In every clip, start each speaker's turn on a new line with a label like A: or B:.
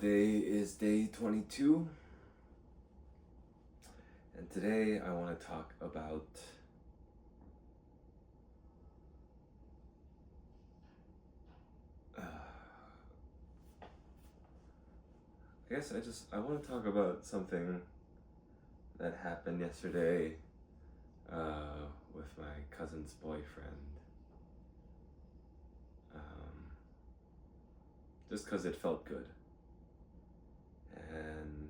A: Today is day 22, and today I want to talk about I want to talk about something that happened yesterday with my cousin's boyfriend. Just because it felt good. And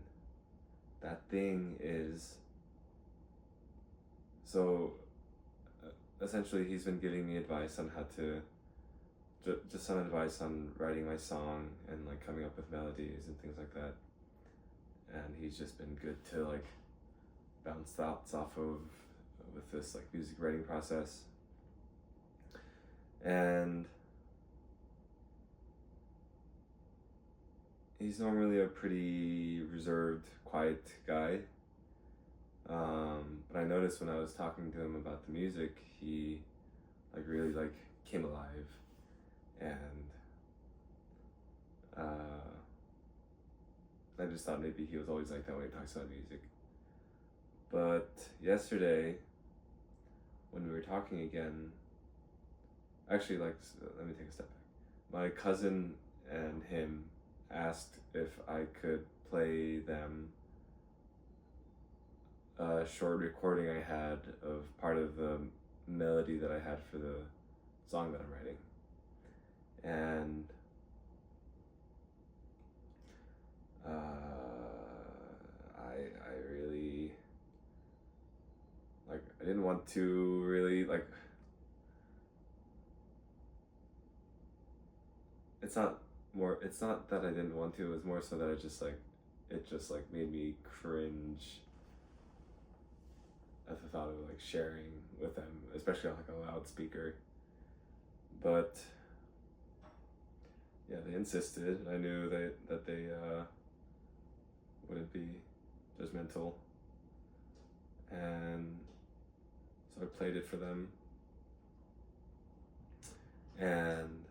A: that thing is, essentially he's been giving me advice on how to, just some advice on writing my song and like coming up with melodies and things like that. And he's just been good to like bounce thoughts off of with this like music writing process. And he's normally a pretty reserved, quiet guy. But I noticed when I was talking to him about the music, he like really like came alive, and I just thought maybe he was always like that when he talks about music. But yesterday, when we were talking again, actually, let me take a step back. My cousin and him asked if I could play them a short recording I had of part of the melody that I had for the song that I'm writing. And I really, like, I didn't want to really, like, it's not that I didn't want to, it was more so that it just made me cringe at the thought of like sharing with them, especially on like a loudspeaker. But yeah, they insisted. I knew that they wouldn't be judgmental, and so I played it for them, and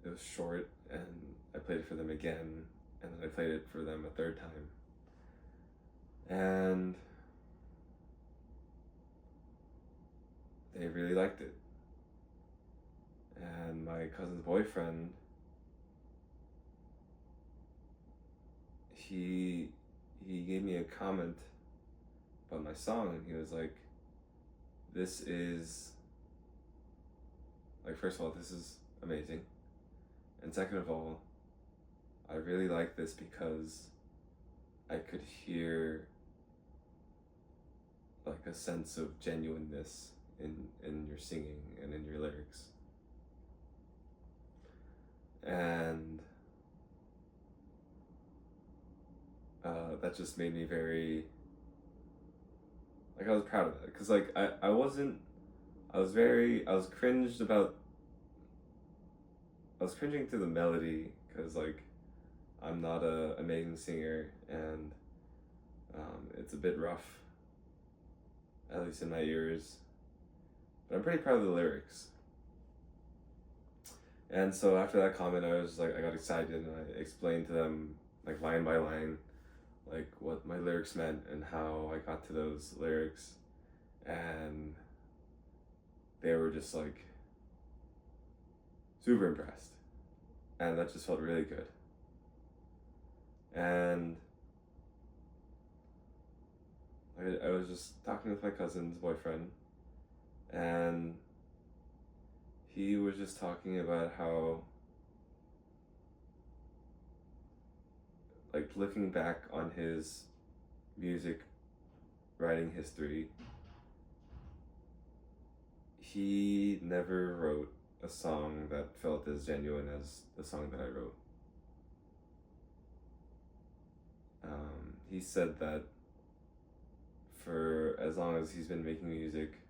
A: it was short, and I played it for them again, and then I played it for them a third time, and they really liked it. And my cousin's boyfriend, he gave me a comment about my song, and he was like, this is, like, first of all, this is amazing, and second of all, I really like this because I could hear like a sense of genuineness in your singing and in your lyrics. And that just made me very, like, I was proud of that, because like I was cringing to the melody, because like I'm not a amazing singer, and it's a bit rough, at least in my ears, but I'm pretty proud of the lyrics. And so after that comment, I got excited, and I explained to them like line by line like what my lyrics meant and how I got to those lyrics, and they were just like super impressed, and that just felt really good. And I was just talking with my cousin's boyfriend, and he was just talking about how, like, looking back on his music writing history, he never wrote a song that felt as genuine as the song that I wrote. He said that for as long as he's been making music,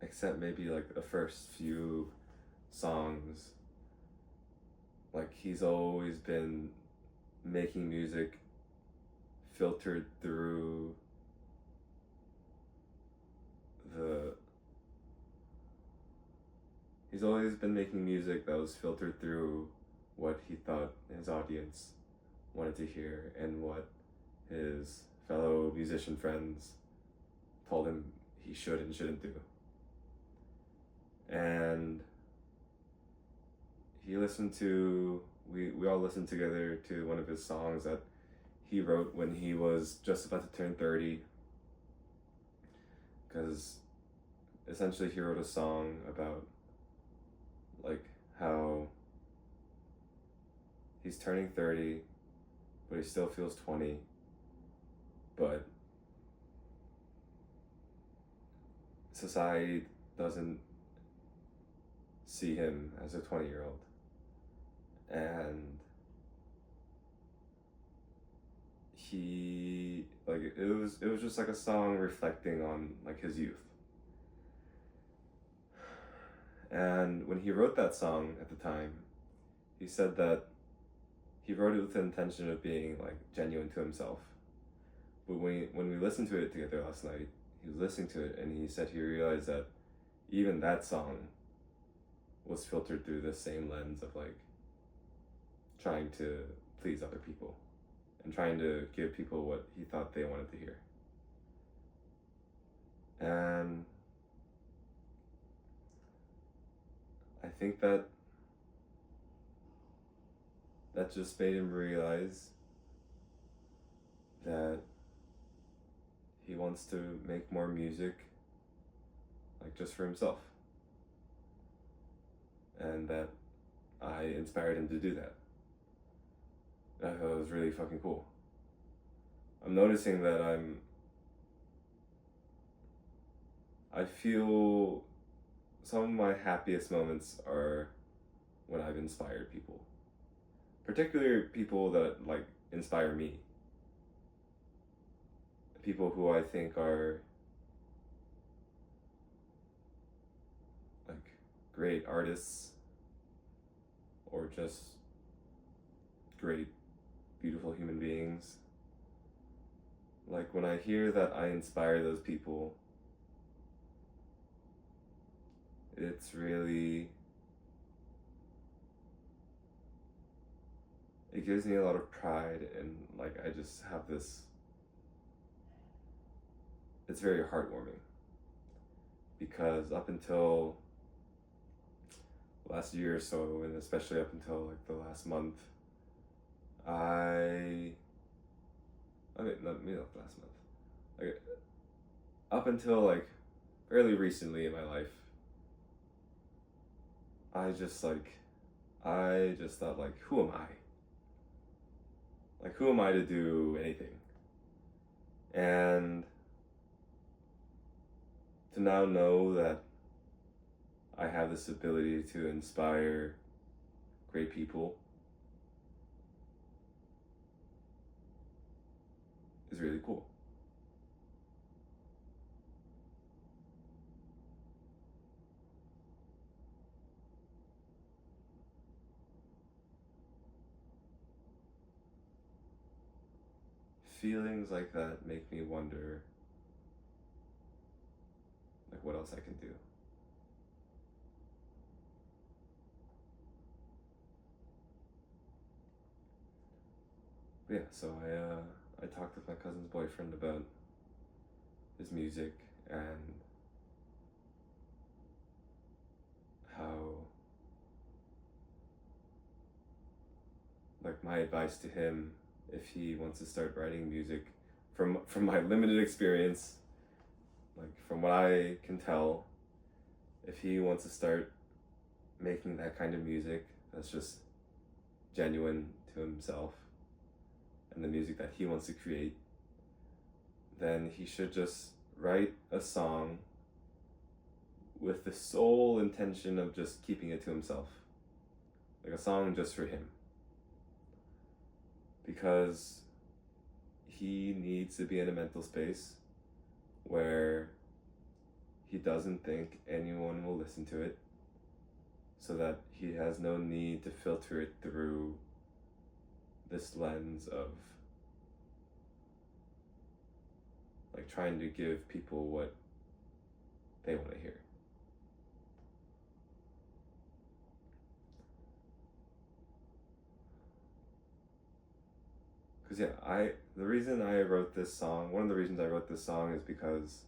A: except maybe like the first few songs, like he's always been making music filtered through the he's always been making music that was filtered through what he thought his audience wanted to hear and what his fellow musician friends told him he should and shouldn't do. And he listened to, we all listened together to one of his songs that he wrote when he was just about to turn 30. Because essentially he wrote a song about like how he's turning 30, but he still feels 20, but society doesn't see him as a 20-year-old. And he, like, it was just like a song reflecting on like his youth. And when he wrote that song at the time, he said that he wrote it with the intention of being like genuine to himself. But when we listened to it together last night, he was listening to it and he said he realized that even that song was filtered through the same lens of like trying to please other people and trying to give people what he thought they wanted to hear. And I think that just made him realize that he wants to make more music like just for himself. And that I inspired him to do that. I thought it was really fucking cool. I'm noticing that I feel some of my happiest moments are when I've inspired people. Particularly people that like inspire me. People who I think are like great artists or just great, beautiful human beings. Like when I hear that I inspire those people, it's really, it gives me a lot of pride, and like I just have this, it's very heartwarming. Because up until last year or so, and especially up until like the last month, maybe not last month, like up until like fairly recently in my life, I just thought like, who am I? Like, who am I to do anything? And to now know that I have this ability to inspire great people is really cool. Feelings like that make me wonder like what else I can do. But yeah, so I talked with my cousin's boyfriend about his music and how like my advice to him if he wants to start writing music from my limited experience, like from what I can tell, if he wants to start making that kind of music that's just genuine to himself and the music that he wants to create, then he should just write a song with the sole intention of just keeping it to himself. Like a song just for him. Because he needs to be in a mental space where he doesn't think anyone will listen to it, so that he has no need to filter it through this lens of like trying to give people what they want to hear. Because yeah, the reason I wrote this song, one of the reasons I wrote this song is because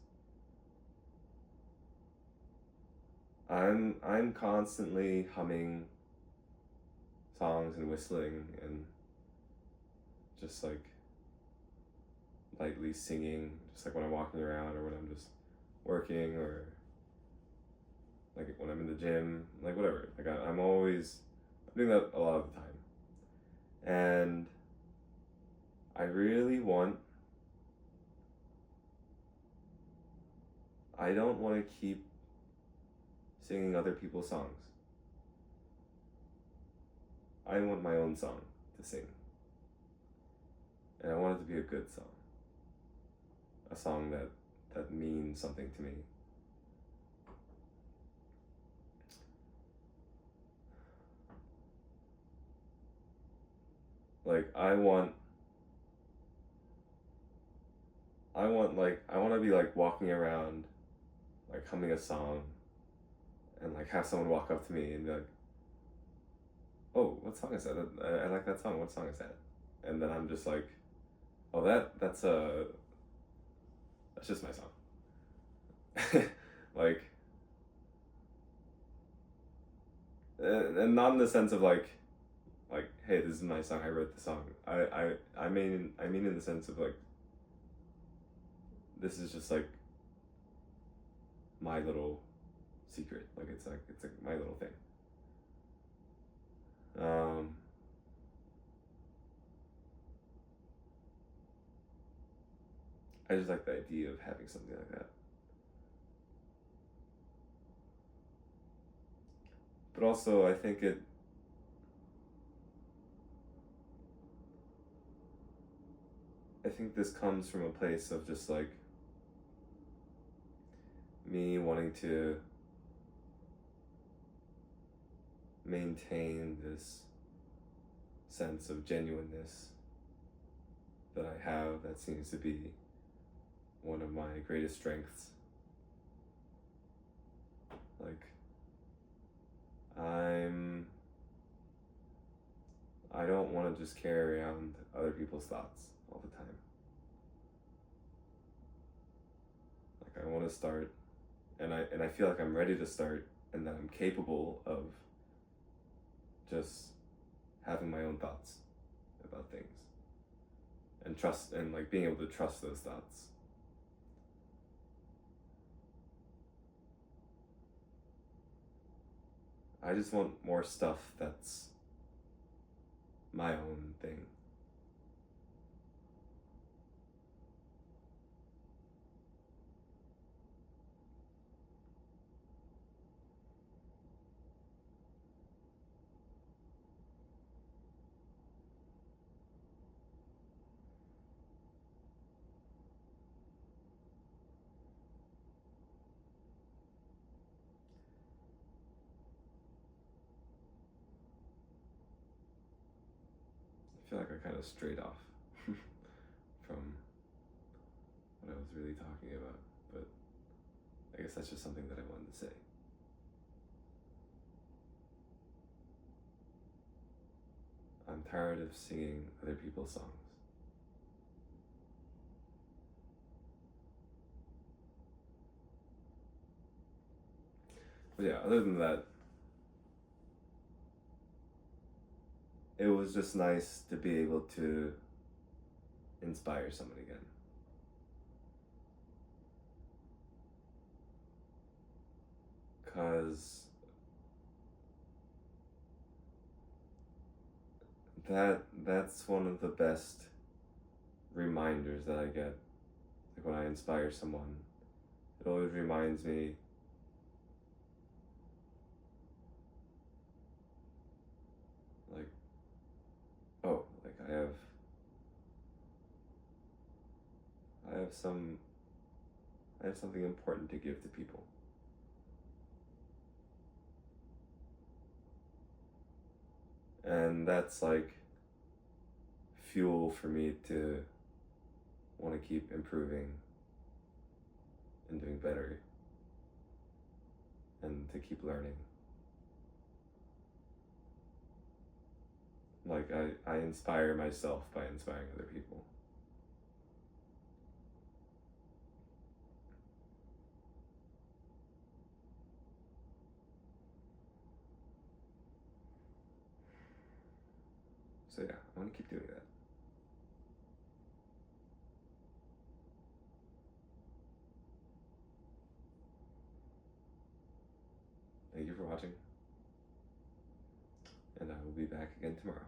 A: I'm constantly humming songs and whistling and just like lightly singing, just like when I'm walking around or when I'm just working or like when I'm in the gym, like whatever. Like I'm doing that a lot of the time. And I really I don't want to keep singing other people's songs. I want my own song to sing. And I want it to be a good song. A song that means something to me. Like I want to be like walking around like humming a song and like have someone walk up to me and be like, "Oh, what song is that? I like that song. What song is that?" And then I'm just like, "Oh, that's just my song." Like, and not in the sense of like, hey, this is my song. I wrote the song. I mean in the sense of like, this is just like my little secret. Like it's like my little thing. I just like the idea of having something like that. But also, I think this comes from a place of just like me wanting to maintain this sense of genuineness that I have that seems to be one of my greatest strengths. Like, I don't want to just carry around other people's thoughts all the time. Like, I want to start, and I feel like I'm ready to start, and that I'm capable of just having my own thoughts about things, and trust, and like being able to trust those thoughts. I just want more stuff that's my own thing. I feel like I kind of strayed off from what I was really talking about, but I guess that's just something that I wanted to say. I'm tired of singing other people's songs. But yeah, other than that, it was just nice to be able to inspire someone again. Because that's one of the best reminders that I get. Like when I inspire someone, it always reminds me like, oh, like I have some I have something important to give to people. And that's like fuel for me to want to keep improving and doing better and to keep learning. like I inspire myself by inspiring other people. So yeah, I want to keep doing that. Thank you for watching, and I will be back again tomorrow.